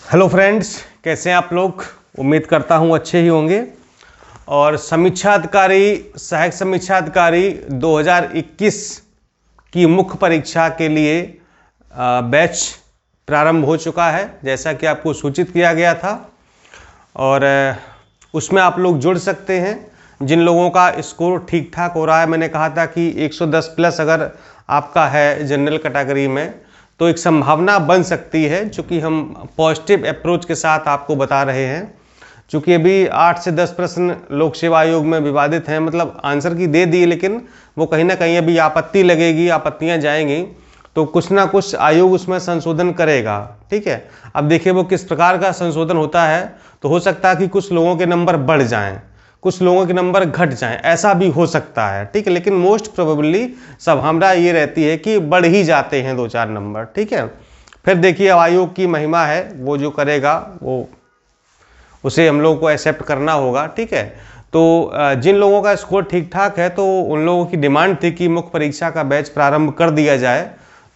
Hello friends, कैसे हैं आप लोग। उम्मीद करता हूं अच्छे ही होंगे। और समीक्षा अधिकारी, सहायक समीक्षा अधिकारी 2021 की मुख्य परीक्षा के लिए बैच प्रारंभ हो चुका है, जैसा कि आपको सूचित किया गया था। और उसमें आप लोग जुड़ सकते हैं जिन लोगों का स्कोर ठीक ठाक हो रहा है। मैंने कहा था कि 110 प्लस अगर आपका है जनरल कैटेगरी में तो एक संभावना बन सकती है, चूँकि हम पॉजिटिव अप्रोच के साथ आपको बता रहे हैं। चूँकि अभी 8 से 10 प्रश्न लोक सेवा आयोग में विवादित हैं, मतलब आंसर की दे दी, लेकिन वो कहीं ना कहीं अभी आपत्ति लगेगी, आपत्तियाँ जाएंगी, तो कुछ ना कुछ आयोग उसमें संशोधन करेगा। ठीक है, अब देखिए वो किस प्रकार का संशोधन होता है। तो हो सकता है कि कुछ लोगों के नंबर बढ़ जाएं, कुछ लोगों के नंबर घट जाएं, ऐसा भी हो सकता है। ठीक है, लेकिन मोस्ट प्रोबेबली संभावना ये रहती है कि बढ़ ही जाते हैं 2-4 नंबर। ठीक है, फिर देखिए आयोग की महिमा है, वो जो करेगा वो उसे हम लोगों को एक्सेप्ट करना होगा। ठीक है, तो जिन लोगों का स्कोर ठीक ठाक है तो उन लोगों की डिमांड थी कि मुख्य परीक्षा का बैच प्रारंभ कर दिया जाए,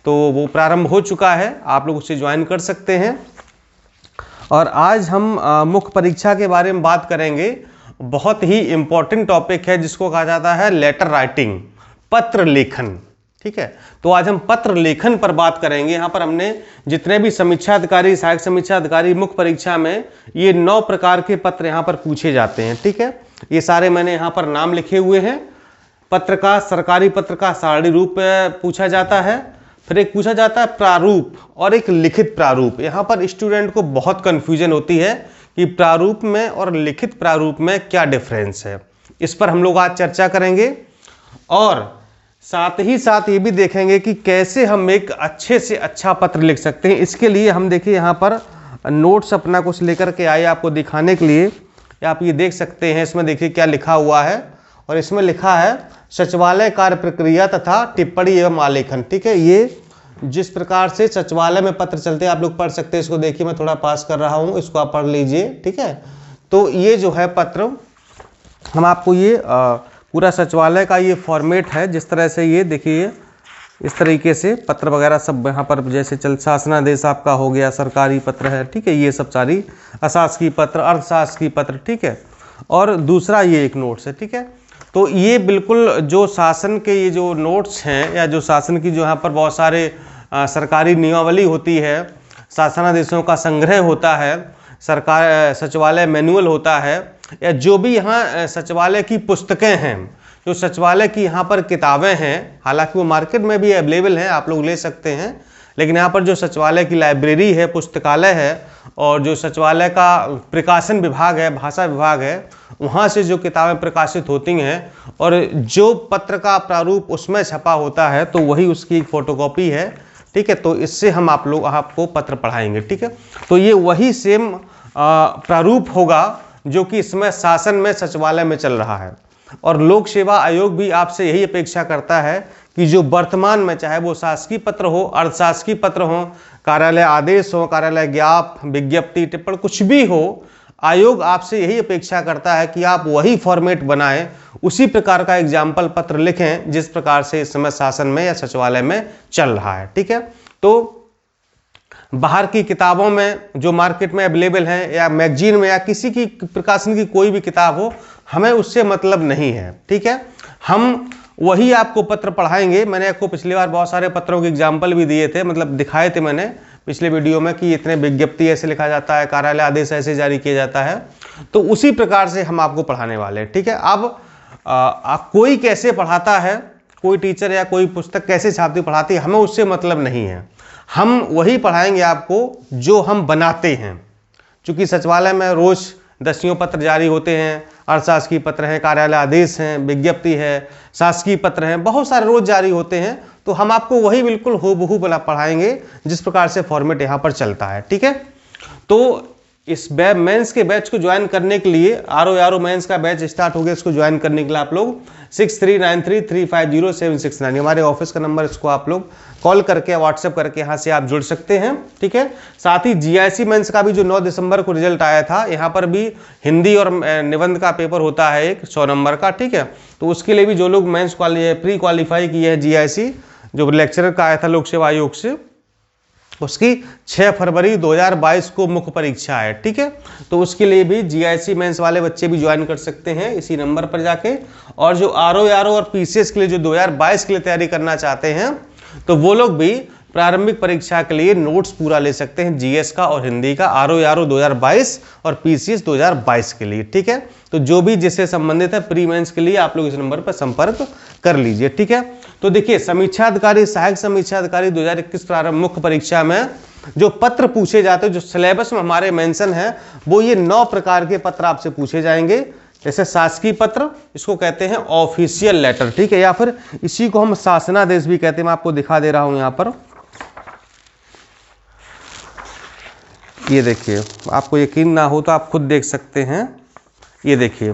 तो वो प्रारंभ हो चुका है, आप लोग उसे ज्वाइन कर सकते हैं। और आज हम मुख्य परीक्षा के बारे में बात करेंगे। बहुत ही इम्पोर्टेंट टॉपिक है जिसको कहा जाता है लेटर राइटिंग, पत्र लेखन। ठीक है, तो आज हम पत्र लेखन पर बात करेंगे। यहाँ पर हमने जितने भी समीक्षा अधिकारी, सहायक समीक्षा अधिकारी मुख्य परीक्षा में ये 9 प्रकार के पत्र यहाँ पर पूछे जाते हैं। ठीक है, ये सारे मैंने यहाँ पर नाम लिखे हुए हैं। पत्र का, सरकारी पत्र का सारणी रूप पूछा जाता है, फिर एक पूछा जाता है प्रारूप और एक लिखित प्रारूप। यहाँ पर स्टूडेंट को बहुत कन्फ्यूजन होती है कि प्रारूप में और लिखित प्रारूप में क्या डिफरेंस है। इस पर हम लोग आज चर्चा करेंगे और साथ ही साथ ये भी देखेंगे कि कैसे हम एक अच्छे से अच्छा पत्र लिख सकते हैं। इसके लिए हम देखिए यहाँ पर नोट्स अपना कुछ लेकर के आए आपको दिखाने के लिए। आप ये देख सकते हैं, इसमें देखिए क्या लिखा हुआ है, और इसमें लिखा है सचिवालय कार्य प्रक्रिया तथा टिप्पणी एवं आलेखन। ठीक है, ये जिस प्रकार से सचिवालय में पत्र चलते हैं आप लोग पढ़ सकते हैं। इसको देखिए मैं थोड़ा पास कर रहा हूँ, इसको आप पढ़ लीजिए। ठीक है, तो ये जो है पत्र हम आपको ये पूरा सचिवालय का ये फॉर्मेट है, जिस तरह से ये देखिए इस तरीके से पत्र वगैरह सब यहाँ पर जैसे चल शासनादेश आपका हो गया, सरकारी पत्र है। ठीक है, ये सब सारी अशासकीय पत्र, अर्थशासकीय पत्र। ठीक है, और दूसरा ये एक नोट्स है। ठीक है, तो ये बिल्कुल जो शासन के ये जो नोट्स हैं या जो शासन की जो यहाँ पर बहुत सारे सरकारी नियमावली होती है, शासनादेशों का संग्रह होता है, सरकार सचिवालय मैनुअल होता है, या जो भी यहाँ सचिवालय की पुस्तकें हैं, जो सचिवालय की यहाँ पर किताबें हैं, हालांकि वो मार्केट में भी अवेलेबल हैं, आप लोग ले सकते हैं, लेकिन यहाँ पर जो सचिवालय की लाइब्रेरी है, पुस्तकालय है, और जो सचिवालय का प्रकाशन विभाग है, भाषा विभाग है, वहाँ से जो किताबें प्रकाशित होती हैं और जो पत्र का प्रारूप उसमें छपा होता है, तो वही उसकी एक फोटोकॉपी है। ठीक है, तो इससे हम आपको पत्र पढ़ाएंगे। ठीक है, तो ये वही सेम प्रारूप होगा जो कि इसमें शासन में, सचिवालय में चल रहा है। और लोक सेवा आयोग भी आपसे यही अपेक्षा करता है कि जो वर्तमान में, चाहे वो शासकीय पत्र हो, अर्धशासकीय पत्र हो, कार्यालय आदेश हो, कार्यालय ज्ञापन, विज्ञप्ति, टिप्पणी, कुछ भी हो, आयोग आपसे यही अपेक्षा करता है कि आप वही फॉर्मेट बनाएं, उसी प्रकार का एग्जाम्पल पत्र लिखें जिस प्रकार से इस समय शासन में या सचिवालय में चल रहा है। ठीक है, तो बाहर की किताबों में जो मार्केट में अवेलेबल हैं, या मैगजीन में, या किसी की प्रकाशन की कोई भी किताब हो, हमें उससे मतलब नहीं है। ठीक है, हम वही आपको पत्र पढ़ाएंगे। मैंने आपको पिछली बार बहुत सारे पत्रों के एग्जाम्पल भी दिए थे, मतलब दिखाए थे मैंने पिछले वीडियो में कि इतने विज्ञप्ति ऐसे लिखा जाता है, कार्यालय आदेश ऐसे जारी किया जाता है, तो उसी प्रकार से हम आपको पढ़ाने वाले हैं। ठीक है, अब कोई कैसे पढ़ाता है, कोई टीचर या कोई पुस्तक कैसे छापती पढ़ाती है, हमें उससे मतलब नहीं है। हम वही पढ़ाएंगे आपको जो हम बनाते हैं। चूँकि सचिवालय में रोज दसियों पत्र जारी होते हैं, अर्थशासकीय पत्र हैं, कार्यालय आदेश हैं, विज्ञप्ति है, शासकीय पत्र हैं, बहुत सारे रोज जारी होते हैं, तो हम आपको वही बिल्कुल हूबहू पढ़ाएंगे जिस प्रकार से फॉर्मेट यहाँ पर चलता है। ठीक है, तो इस मेंस के बैच को ज्वाइन करने के लिए आर मेंस का बैच स्टार्ट हो गया, इसको ज्वाइन करने के लिए आप लोग 6393350769 हमारे ऑफिस का नंबर, इसको आप लोग कॉल करके, व्हाट्सएप करके यहाँ से आप जुड़ सकते हैं। ठीक है, साथ ही जीआईसी मेंस का भी जो 9 दिसंबर को रिजल्ट आया था, यहाँ पर भी हिंदी और निबंध का पेपर होता है एक 100 नंबर का। ठीक है, तो उसके लिए भी जो लोग मेंस प्री क्वालिफाई किए हैं जीआईसी, जो लेक्चरर का आया था लोक सेवा आयोग से, उसकी 6 फरवरी 2022 को मुख्य परीक्षा है, ठीक है। तो उसके लिए भी जीआईसी मेंस वाले बच्चे भी ज्वाइन कर सकते हैं इसी नंबर पर जाके। और जो आरओ और पीसीएस के लिए जो 2022 के लिए तैयारी करना चाहते हैं तो वो लोग भी प्रारंभिक परीक्षा के लिए नोट्स पूरा ले सकते हैं जीएस का और हिंदी का, आरओ 2022 और पीसीएस 2022 के लिए, ठीक है। तो जो भी जिससे संबंधित है प्री मेंस के लिए आप लोग इस नंबर पर संपर्क कर लीजिए, ठीक है। तो देखिए समीक्षाधिकारी सहायक समीक्षाधिकारी 2021 प्रारंभ मुख्य परीक्षा में जो पत्र पूछे जाते हैं, जो सिलेबस में हमारे मेंशन है, वो ये 9 प्रकार के पत्र आपसे पूछे जाएंगे। जैसे शासकीय पत्र, इसको कहते हैं ऑफिशियल लेटर, ठीक है, या फिर इसी को हम शासनादेश भी कहते हैं। मैं आपको दिखा दे रहा हूं यहां पर, ये देखिए, आपको यकीन ना हो तो आप खुद देख सकते हैं। ये देखिए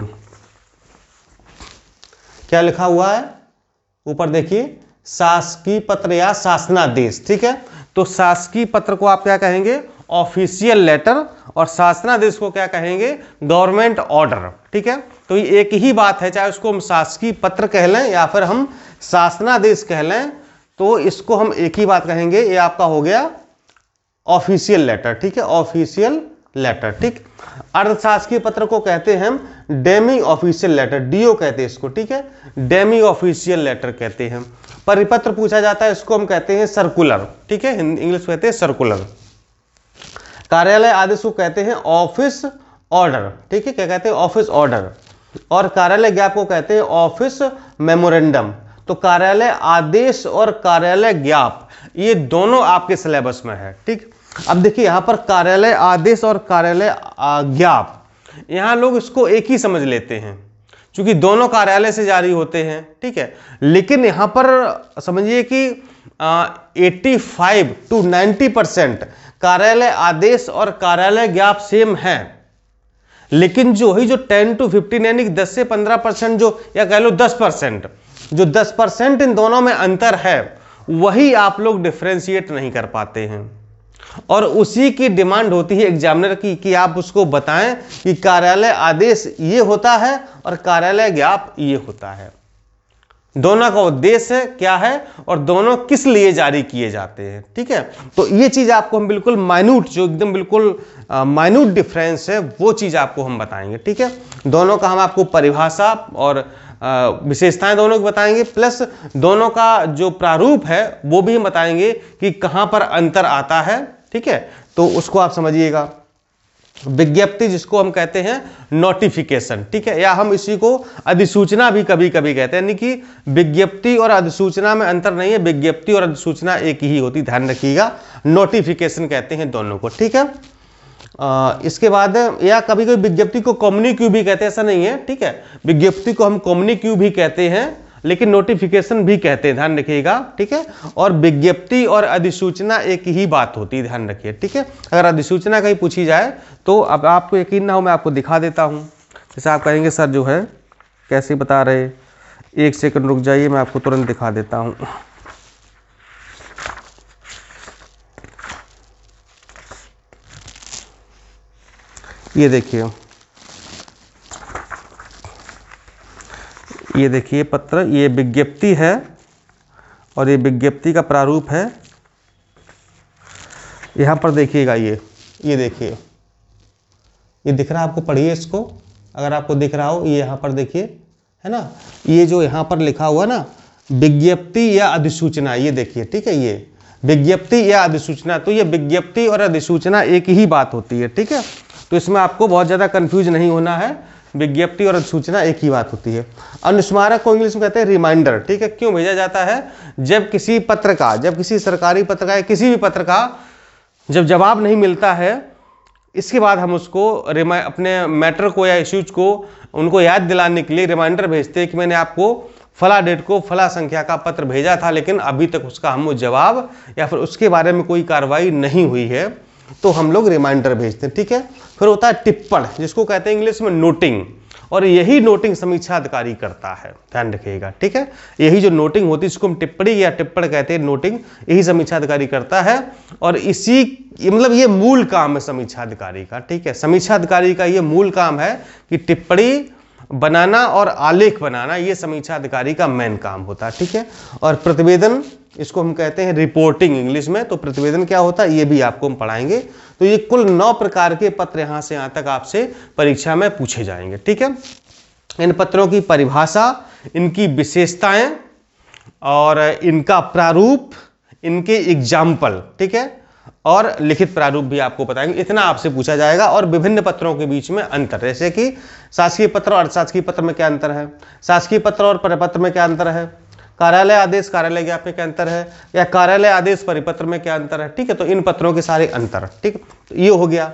क्या लिखा हुआ है ऊपर, देखिए शासकीय पत्र या शासनादेश, ठीक है। तो शासकीय पत्र को आप क्या कहेंगे, ऑफिशियल लेटर, और शासनादेश को क्या कहेंगे, गवर्नमेंट ऑर्डर, ठीक है। तो ये एक ही बात है, चाहे उसको हम शासकीय पत्र कह लें या फिर हम शासनादेश कह लें, तो इसको हम एक ही बात कहेंगे, ये आपका हो गया ऑफिशियल लेटर, ठीक है, ऑफिशियल लेटर, ठीक। अर्धशासकीय पत्र को कहते हैं हम डेमी ऑफिशियल लेटर, डीओ कहते हैं इसको, ठीक है, डेमी ऑफिशियल लेटर कहते हैं। परिपत्र पूछा जाता है, इसको हम कहते हैं सर्कुलर, ठीक है, इंग्लिश कहते हैं सर्कुलर। कार्यालय आदेश को कहते हैं ऑफिस ऑर्डर, ठीक है, क्या कहते हैं, ऑफिस ऑर्डर। और कार्यालय ज्ञापन को कहते हैं ऑफिस मेमोरेंडम। तो कार्यालय आदेश और कार्यालय ज्ञापन ये दोनों आपके सिलेबस में है, ठीक। अब देखिए यहां पर कार्यालय आदेश और कार्यालय ज्ञापन, यहां लोग इसको एक ही समझ लेते हैं क्योंकि दोनों कार्यालय से जारी होते हैं, ठीक है। लेकिन यहां पर समझिए कि 85 to 90% कार्यालय आदेश और कार्यालय ज्ञापन सेम है, लेकिन जो 10 to 15 यानी कि 10 से 15% जो, या कह लो 10%, जो 10% इन दोनों में अंतर है, वही आप लोग डिफरेंशिएट नहीं कर पाते हैं। और उसी की डिमांड होती है एग्जामिनर की कि आप उसको बताएं कि कार्यालय आदेश ये होता है और कार्यालय ज्ञापन ये होता है, दोनों का उद्देश्य क्या है और दोनों किस लिए जारी किए जाते हैं, ठीक है। तो ये चीज आपको हम बिल्कुल माइन्यूट, जो एकदम बिल्कुल माइन्यूट डिफरेंस है, वो चीज आपको हम बताएंगे, ठीक है। दोनों का हम आपको परिभाषा और विशेषताएं दोनों की बताएंगे, प्लस दोनों का जो प्रारूप है वो भी हम बताएंगे कि कहां पर अंतर आता है, ठीक है। तो उसको आप समझिएगा। विज्ञप्ति जिसको हम कहते हैं नोटिफिकेशन, ठीक है, या हम इसी को अधिसूचना भी कभी कभी कहते हैं, यानी कि विज्ञप्ति और अधिसूचना में अंतर नहीं है, विज्ञप्ति और अधिसूचना एक ही होती, ध्यान रखिएगा। नोटिफिकेशन कहते हैं दोनों को, ठीक है। इसके बाद या कभी कभी विज्ञप्ति को कम्युनिक्यू भी कहते हैं, ऐसा नहीं है, ठीक है। विज्ञप्ति को हम कम्युनिक्यू भी कहते हैं, लेकिन नोटिफिकेशन भी कहते हैं, ध्यान रखिएगा, ठीक है। और विज्ञप्ति और अधिसूचना एक ही बात होती है, ध्यान रखिए, ठीक है। अगर अधिसूचना कहीं पूछी जाए तो अब आपको यकीन ना हो, मैं आपको दिखा देता हूं। जैसे आप कहेंगे सर जो है कैसे बता रहे, 1 सेकंड रुक जाइए, मैं आपको तुरंत दिखा देता हूं। ये देखिए, ये देखिए पत्र, ये विज्ञप्ति है और ये विज्ञप्ति का प्रारूप है। यहां पर देखिएगा, ये देखिए, ये दिख रहा है आपको, पढ़िए इसको अगर आपको दिख रहा हो, ये यहां पर देखिए, है ना, ये जो यहां पर लिखा हुआ ना विज्ञप्ति या अधिसूचना, ये देखिए, ठीक है, ये विज्ञप्ति या अधिसूचना, तो ये विज्ञप्ति और अधिसूचना एक ही बात होती है, ठीक है। तो इसमें आपको बहुत ज़्यादा कंफ्यूज नहीं होना है, विज्ञप्ति और अधिसूचना एक ही बात होती है। अनुस्मारक को इंग्लिश में कहते हैं रिमाइंडर, ठीक है। क्यों भेजा जाता है, जब किसी पत्र का, जब किसी सरकारी पत्र का या किसी भी पत्र का जब जवाब नहीं मिलता है, इसके बाद हम उसको अपने मैटर को या इश्यूज को उनको याद दिलाने के लिए रिमाइंडर भेजते हैं कि मैंने आपको फला डेट को फला संख्या का पत्र भेजा था, लेकिन अभी तक उसका हमको जवाब या फिर उसके बारे में कोई कार्रवाई नहीं हुई है, तो हम लोग रिमाइंडर भेजते हैं, ठीक है। फिर होता है टिप्पण, जिसको कहते हैं इंग्लिश में नोटिंग, और यही नोटिंग समीक्षा अधिकारी करता है, ध्यान रखिएगा, ठीक है। यही जो नोटिंग होती है इसको हम टिप्पणी या टिप्पण कहते हैं, नोटिंग यही समीक्षा अधिकारी करता है। और इसी मतलब ये मूल काम है समीक्षा अधिकारी का, ठीक है। समीक्षा अधिकारी का ये मूल काम है कि टिप्पणी बनाना और आलेख बनाना, ये समीक्षा अधिकारी का मेन काम होता है, ठीक है। और प्रतिवेदन, इसको हम कहते हैं रिपोर्टिंग इंग्लिश में। तो प्रतिवेदन क्या होता है ये भी आपको हम पढ़ाएंगे। तो ये कुल 9 प्रकार के पत्र यहाँ से यहाँ तक आपसे परीक्षा में पूछे जाएंगे, ठीक है। इन पत्रों की परिभाषा, इनकी विशेषताएं और इनका प्रारूप, इनके एग्जाम्पल, ठीक है, और लिखित प्रारूप भी आपको बताएंगे। इतना आपसे पूछा जाएगा। और विभिन्न पत्रों के बीच में अंतर, जैसे कि शासकीय पत्र और अर्धशासकीय पत्र में क्या अंतर है, शासकीय पत्र और परिपत्र में क्या अंतर है, कार्यालय आदेश कार्यालय ज्ञापन में क्या अंतर है, या कार्यालय आदेश परिपत्र में क्या अंतर है, ठीक है। तो इन पत्रों के सारे अंतर, ठीक, तो ये हो गया।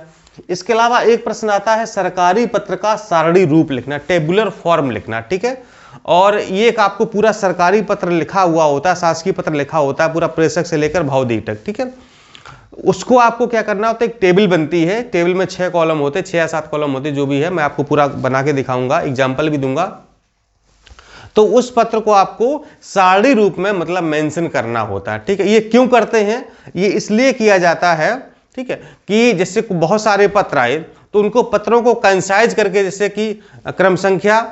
इसके अलावा एक प्रश्न आता है सरकारी पत्र का सारणी रूप लिखना, टेबुलर फॉर्म लिखना, ठीक है। और ये एक आपको पूरा सरकारी पत्र लिखा हुआ होता है, शासकीय पत्र लिखा होता है पूरा, प्रेषक से लेकर भावदी तक, ठीक है। उसको आपको क्या करना होता है, एक टेबल बनती है, टेबल में 6 कॉलम होते हैं, 6 या 7 कॉलम होते हैं, जो भी है, मैं आपको पूरा बना के दिखाऊंगा, एग्जाम्पल भी दूंगा। तो उस पत्र को आपको सारणी रूप में मतलब मेंशन करना होता है, ठीक है। ये क्यों करते हैं, ये इसलिए किया जाता है, ठीक है, कि जैसे बहुत सारे पत्र आए तो उनको पत्रों को कंसाइज करके, जैसे कि क्रम संख्या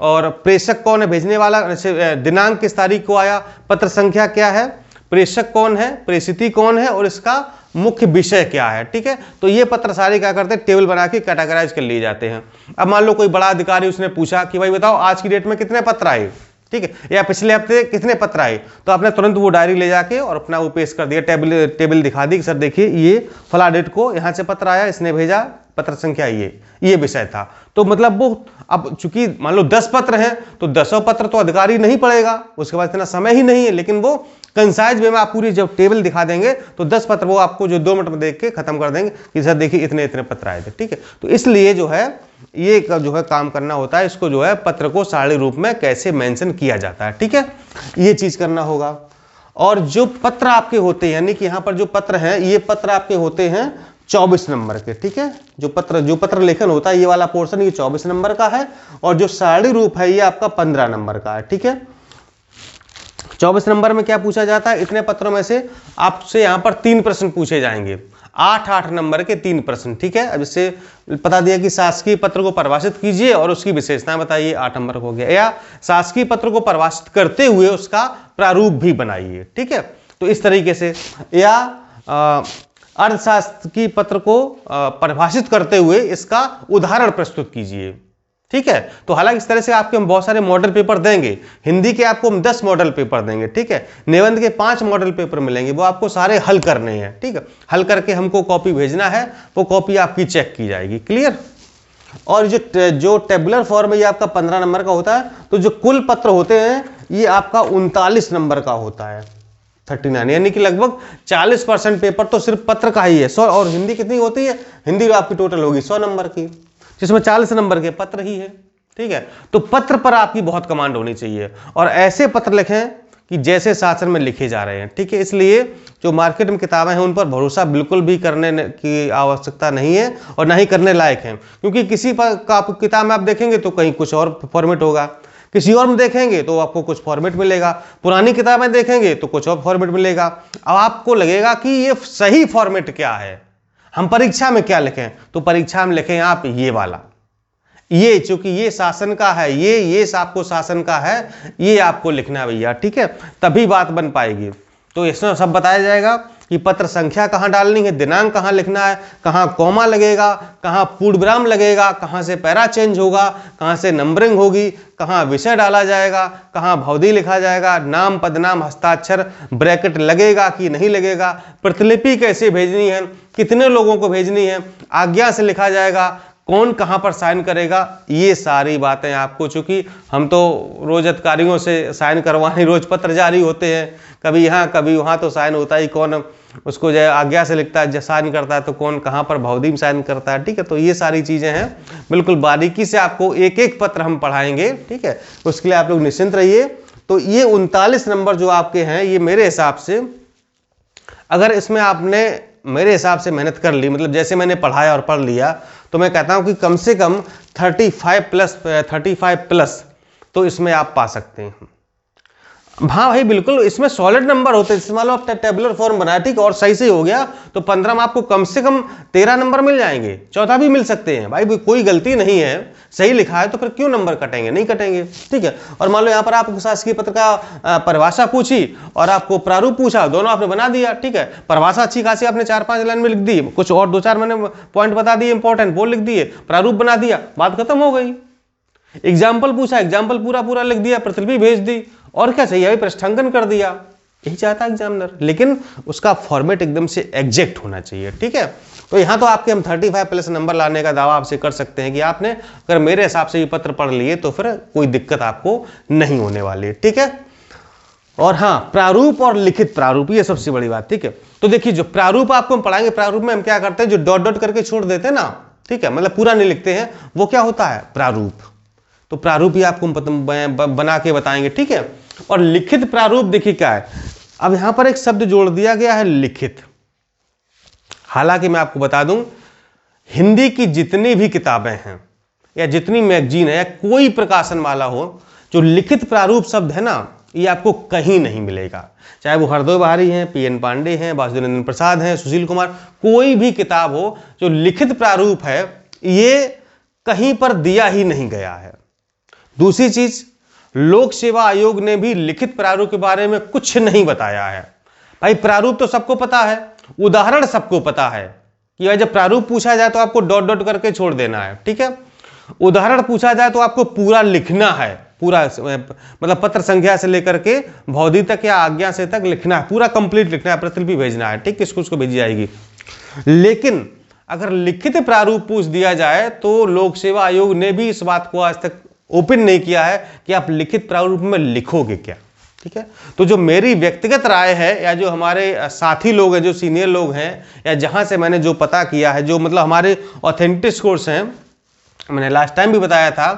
और प्रेषक कौन है भेजने वाला, जैसे दिनांक किस तारीख को आया, पत्र संख्या क्या है, प्रेषक कौन है, प्रेषिती कौन है और इसका मुख्य विषय क्या है, ठीक है। तो ये पत्र सारे क्या करते हैं, टेबल बना के कैटेगराइज कर लिए जाते हैं। अब मान लो कोई बड़ा अधिकारी, उसने पूछा कि भाई बताओ आज की डेट में कितने पत्र आए, ठीक है, या पिछले हफ्ते कितने पत्र आए, तो आपने तुरंत वो डायरी ले जाके और अपना वो पेश कर दिया, टेबल दिखा दी कि सर देखिए ये फला डेट को यहाँ से पत्र आया, इसने भेजा, पत्र संख्या ये विषय था। तो मतलब वो अब चूंकि मान लो 10 पत्र हैं तो 10 पत्र तो अधिकारी नहीं पढ़ेगा, उसके बाद इतना समय ही नहीं है, लेकिन वो कंसाइज वे में आप पूरी जब टेबल दिखा देंगे तो 10 पत्र वो आपको जो 2 मिनट में देख के खत्म कर देंगे कि सर देखिए इतने इतने पत्र आए थे, ठीक है। तो इसलिए जो है ये जो है काम करना होता है, इसको जो है पत्र को सारणी रूप में कैसे मेंशन किया जाता है, ठीक है, ये चीज करना होगा। और जो पत्र आपके होते हैं, यानी कि यहाँ पर जो पत्र हैं, ये पत्र आपके होते हैं 24 नंबर के, ठीक है। जो पत्र लेखन होता है ये वाला पोर्शन ये 24 नंबर का है, और जो सारणी रूप है ये आपका 15 नंबर का है, ठीक है। 24 नंबर में क्या पूछा जाता है, इतने पत्रों में से आपसे यहाँ पर 3 प्रश्न पूछे जाएंगे, 8 नंबर के 3 प्रश्न, ठीक है। अब इससे बता दिया कि शासकीय पत्र को परिभाषित कीजिए और उसकी विशेषताएं बताइए, 8 नंबर हो गया, या शासकीय पत्र को परिभाषित करते हुए उसका प्रारूप भी बनाइए, ठीक है। तो इस तरीके से, या अर्थशास्त्रीय पत्र को परिभाषित करते हुए इसका उदाहरण प्रस्तुत कीजिए, ठीक है। तो हालांकि इस तरह से आपके हम बहुत सारे मॉडल पेपर देंगे, हिंदी के आपको हम 10 मॉडल पेपर देंगे, ठीक है। निबंध के 5 मॉडल पेपर मिलेंगे, वो आपको सारे हल करने हैं, ठीक है। हल करके हमको कॉपी भेजना है, वो कॉपी आपकी चेक की जाएगी, क्लियर। और जो टेबुलर फॉर्म है ये आपका 15 नंबर का होता है। तो जो कुल पत्र होते हैं ये आपका 39 नंबर का होता है, 39, यानी कि लगभग 40% पेपर तो सिर्फ पत्र का ही है। 100, और हिंदी कितनी होती है, हिंदी आपकी टोटल होगी 100 नंबर की, जिसमें 40 नंबर के पत्र ही है, ठीक है। तो पत्र पर आपकी बहुत कमांड होनी चाहिए, और ऐसे पत्र लिखें कि जैसे शासन में लिखे जा रहे हैं, ठीक है। इसलिए जो मार्केट में किताबें हैं उन पर भरोसा बिल्कुल भी करने की आवश्यकता नहीं है, और ना ही करने लायक है, क्योंकि किसी पर किताब में आप देखेंगे तो कहीं कुछ और फॉर्मेट होगा, किसी और में देखेंगे तो आपको कुछ फॉर्मेट मिलेगा, पुरानी किताबें देखेंगे तो कुछ और फॉर्मेट मिलेगा। अब आपको लगेगा कि ये सही फॉर्मेट क्या है, हम परीक्षा में क्या लिखें, तो परीक्षा में लिखें आप ये वाला, ये चूंकि ये शासन का है, ये आपको शासन का है, ये आपको लिखना है भैया, ठीक है, तभी बात बन पाएगी। तो इसमें सब बताया जाएगा कि पत्र संख्या कहाँ डालनी है, दिनांक कहाँ लिखना है, कहाँ कॉमा लगेगा, कहाँ पूर्णविराम लगेगा, कहाँ से पैरा चेंज होगा, कहाँ से नंबरिंग होगी, कहाँ विषय डाला जाएगा, कहाँ भावदी लिखा जाएगा, नाम पदनाम हस्ताक्षर ब्रैकेट लगेगा कि नहीं लगेगा, प्रतिलिपि कैसे भेजनी है, कितने लोगों को भेजनी है, आज्ञा से लिखा जाएगा, कौन कहाँ पर साइन करेगा, ये सारी बातें आपको, चूंकि हम तो रोज अधिकारियों से साइन करवाने रोज पत्र जारी होते हैं, कभी यहाँ कभी वहाँ, तो साइन होता ही, कौन उसको जो आज्ञा से लिखता है, साइन करता है, तो कौन कहाँ पर भावदी में साइन करता है, ठीक है। तो ये सारी चीजें हैं, बिल्कुल बारीकी से आपको एक एक पत्र हम पढ़ाएंगे, ठीक है। उसके लिए आप लोग निश्चिंत रहिए। तो ये 39 नंबर जो आपके हैं, ये मेरे हिसाब से, अगर इसमें आपने मेरे हिसाब से मेहनत कर ली, मतलब जैसे मैंने पढ़ाया और पढ़ लिया, तो मैं कहता हूं कि कम से कम 35 प्लस तो इसमें आप पा सकते हैं। हाँ भाई बिल्कुल, इसमें सॉलिड नंबर होते हैं। मान लो आप टेबुलर फॉर्म बनाया, ठीक, और सही से हो गया तो 15 में आपको कम से कम 13 नंबर मिल जाएंगे, 14 भी मिल सकते हैं भाई, कोई गलती नहीं है, सही लिखा है तो फिर क्यों नंबर कटेंगे, नहीं कटेंगे, ठीक है। और मान लो यहाँ पर आपको शासकीय पत्र का परिभाषा पूछी और आपको प्रारूप पूछा, दोनों आपने बना दिया, ठीक है। परिभाषा अच्छी खासी आपने 4-5 लाइन में लिख दी, कुछ और 2-4 मैंने पॉइंट बता दिए इंपॉर्टेंट, वो लिख दिए, प्रारूप बना दिया, बात खत्म हो गई। एग्जाम्पल पूछा, एग्जाम्पल पूरा पूरा लिख दिया, प्रतिलिपि भेज दी, और क्या चाहिए भाई, प्रश्नांकन कर दिया, यही चाहता है एग्जामिनर। लेकिन उसका फॉर्मेट एकदम से एग्जैक्ट होना चाहिए, ठीक है। तो यहां तो आपके हम 35+ नंबर लाने का दावा आपसे कर सकते हैं कि आपने अगर मेरे हिसाब से ये पत्र पढ़ लिए तो फिर कोई दिक्कत आपको नहीं होने वाली है, ठीक है। और हाँ, प्रारूप और लिखित प्रारूप, ये सबसे बड़ी बात, ठीक है। तो देखिए जो प्रारूप आपको हम पढ़ाएंगे, प्रारूप में हम क्या करते हैं, जो डॉट डॉट करके छोड़ देते हैं ना, ठीक है, मतलब पूरा नहीं लिखते हैं, वो क्या होता है, प्रारूप। तो प्रारूप ही आपको बना के बताएंगे, ठीक है। और लिखित प्रारूप देखिए क्या है, अब यहां पर एक शब्द जोड़ दिया गया है, लिखित। हालांकि मैं आपको बता दूं, हिंदी की जितनी भी किताबें हैं या जितनी मैगजीन है या कोई प्रकाशन वाला हो, जो लिखित प्रारूप शब्द है ना, ये आपको कहीं नहीं मिलेगा। चाहे वो हरदोई बहारी हैं, PN पांडे हैं, वासुदेव प्रसाद हैं, सुशील कुमार, कोई भी किताब हो जो लिखित प्रारूप है, ये कहीं पर दिया ही नहीं गया है। दूसरी चीज, लोक सेवा आयोग ने भी लिखित प्रारूप के बारे में कुछ नहीं बताया है। भाई प्रारूप तो सबको पता है, उदाहरण सबको पता है कि भाई जब प्रारूप पूछा जाए तो आपको डॉट डॉट करके छोड़ देना है, ठीक है। उदाहरण पूछा जाए तो आपको पूरा लिखना है, पूरा मतलब पत्र संख्या से लेकर के भौदी तक या आज्ञा से तक लिखना है, पूरा कंप्लीट लिखना है, प्रतिलिपि भेजना है, ठीक, किसको उसको भेजी जाएगी। लेकिन अगर लिखित प्रारूप पूछ दिया जाए तो लोक सेवा आयोग ने भी इस बात को आज तक ओपन नहीं किया है कि आप लिखित प्रारूप में लिखोगे क्या, ठीक है। तो जो मेरी व्यक्तिगत राय है, या जो हमारे साथी लोग हैं, जो सीनियर लोग हैं, या जहां से मैंने जो पता किया है, जो मतलब हमारे ऑथेंटिक सोर्स हैं, मैंने लास्ट टाइम भी बताया था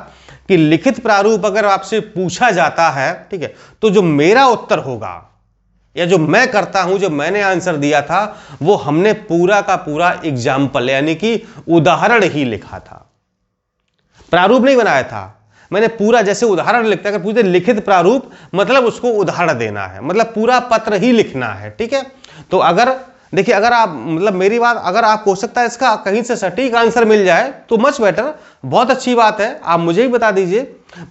कि लिखित प्रारूप अगर आपसे पूछा जाता है, ठीक है, तो जो मेरा उत्तर होगा या जो मैं करता हूं, जो मैंने आंसर दिया था, वो हमने पूरा का पूरा एग्जाम्पल यानी कि उदाहरण ही लिखा था, प्रारूप नहीं बनाया था। मैंने पूरा जैसे उदाहरण लिखता है, अगर पूछते लिखित प्रारूप मतलब उसको उदाहरण देना है, मतलब पूरा पत्र ही लिखना है, ठीक है। तो अगर देखिए, अगर आप मतलब मेरी बात, अगर आप हो सकता है इसका कहीं से सटीक आंसर मिल जाए तो मच बेटर, बहुत अच्छी बात है, आप मुझे ही बता दीजिए।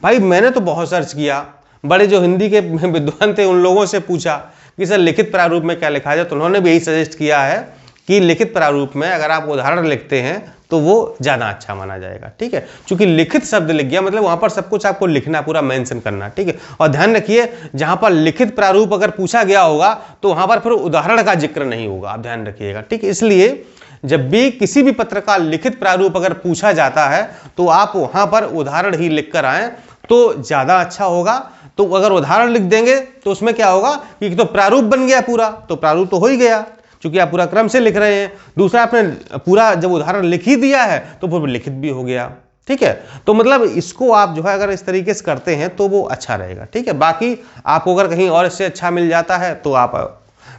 भाई मैंने तो बहुत सर्च किया, बड़े जो हिंदी के विद्वान थे उन लोगों से पूछा कि सर लिखित प्रारूप में क्या लिखा जाए, तो उन्होंने भी यही सजेस्ट किया है कि लिखित प्रारूप में अगर आप उदाहरण लिखते हैं तो वो ज्यादा अच्छा माना जाएगा, ठीक है। क्योंकि लिखित शब्द लिख गया मतलब वहां पर सब कुछ आपको लिखना, पूरा मेंशन करना, ठीक है। और ध्यान रखिए, जहां पर लिखित प्रारूप अगर पूछा गया होगा तो वहां पर फिर उदाहरण का जिक्र नहीं होगा, आप ध्यान रखिएगा, ठीक है। इसलिए जब भी किसी भी पत्र का लिखित प्रारूप अगर पूछा जाता है तो आप वहां पर उदाहरण ही लिख कर आए तो ज्यादा अच्छा होगा। तो अगर उदाहरण लिख देंगे तो उसमें क्या होगा कि तो प्रारूप बन गया पूरा, तो प्रारूप तो हो ही गया क्योंकि आप पूरा क्रम से लिख रहे हैं। दूसरा, आपने पूरा जब उदाहरण लिख ही दिया है तो फिर लिखित भी हो गया, ठीक है। तो मतलब इसको आप जो है अगर इस तरीके से करते हैं तो वो अच्छा रहेगा, ठीक है। बाकी आपको अगर कहीं और इससे अच्छा मिल जाता है तो आप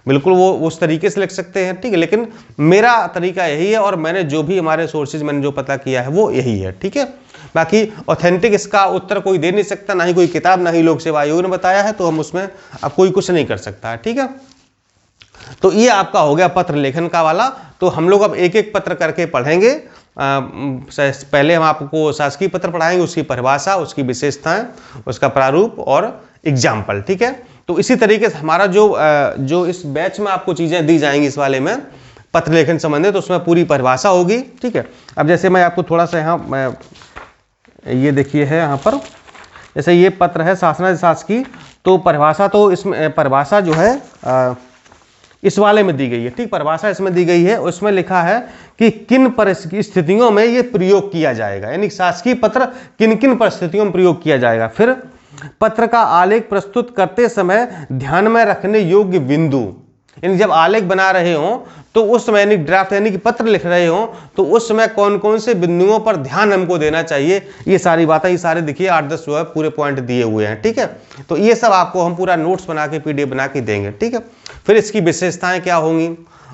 बिल्कुल वो उस तरीके से लिख सकते हैं, ठीक है। लेकिन मेरा तरीका यही है और मैंने जो भी हमारे सोर्सेज मैंने जो पता किया है वो यही है, ठीक है। बाकी ऑथेंटिक इसका उत्तर कोई दे नहीं सकता, ना ही कोई किताब, ना ही लोक सेवा आयोग ने बताया है, तो हम उसमें अब कोई कुछ नहीं कर सकता है, ठीक है। तो ये आपका हो गया पत्र लेखन का वाला। तो हम लोग अब एक एक पत्र करके पढ़ेंगे। पहले हम आपको शासकीय पत्र पढ़ाएंगे, उसकी परिभाषा, उसकी विशेषताएं, उसका प्रारूप और एग्जाम्पल, ठीक है। तो इसी तरीके से हमारा जो इस बैच में आपको चीजें दी जाएंगी इस वाले में पत्र लेखन संबंधित, तो उसमें पूरी परिभाषा होगी, ठीक है। अब जैसे मैं आपको थोड़ा सा यहाँ ये देखिए है यहाँ पर, जैसे ये पत्र है शासनाधिशास की, तो परिभाषा, तो इसमें परिभाषा जो है इस वाले में दी गई है, ठीक। परिभाषा इसमें दी गई है, उसमें लिखा है कि किन परिस्थितियों में ये प्रयोग किया जाएगा, यानी शासकीय पत्र किन किन परिस्थितियों में प्रयोग किया जाएगा। फिर पत्र का आलेख प्रस्तुत करते समय ध्यान में रखने योग्य बिंदु, यानी जब आलेख बना रहे हो तो उस समय, यानी ड्राफ्ट यानी कि पत्र लिख रहे हो तो उस समय कौन कौन से बिंदुओं पर ध्यान हमको देना चाहिए, ये सारी बातें, ये सारे देखिए 8-10 जो है पूरे पॉइंट दिए हुए हैं, ठीक है। तो ये सब आपको हम पूरा नोट्स बना के PDF बना के देंगे, ठीक है। फिर इसकी विशेषताएं क्या होंगी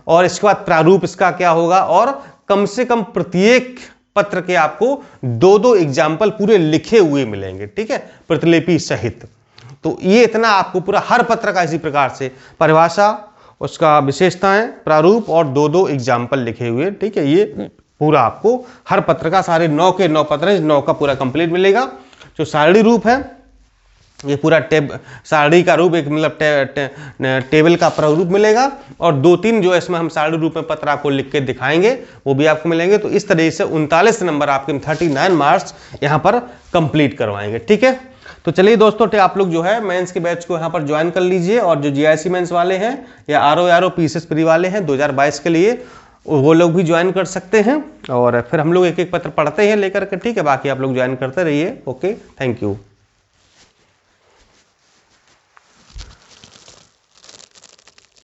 और इसके बाद प्रारूप इसका क्या होगा, और कम से कम प्रत्येक पत्र के आपको 2-2 एग्जाम्पल पूरे लिखे हुए मिलेंगे, ठीक है, प्रतिलिपि सहित। तो ये इतना आपको पूरा हर पत्र का इसी प्रकार से परिभाषा, उसका विशेषताएं, प्रारूप और 2-2 एग्जाम्पल लिखे हुए, ठीक है। ये पूरा आपको हर पत्र का सारे 9 के 9 पत्र हैं, 9 का पूरा कंप्लीट मिलेगा। जो सारणी रूप है ये पूरा सारणी का रूप एक मतलब टेबल का प्रारूप मिलेगा, और 2-3 जो इसमें हम सारणी रूप में पत्र आपको लिख के दिखाएंगे वो भी आपको मिलेंगे। तो इस तरीके से 39 नंबर आपके 39 मार्क्स यहाँ पर कंप्लीट करवाएंगे, ठीक है। तो चलिए दोस्तों, आप लोग जो है मेंस के बैच को यहाँ पर ज्वाइन कर लीजिए, और जो जीआईसी मेंस वाले हैं या आरओ पीसीएस प्री वाले हैं 2022 के लिए, वो लोग भी ज्वाइन कर सकते हैं। और फिर हम लोग एक एक पत्र पढ़ते हैं लेकर के, ठीक है। बाकी आप लोग ज्वाइन करते रहिए। Okay, thank you.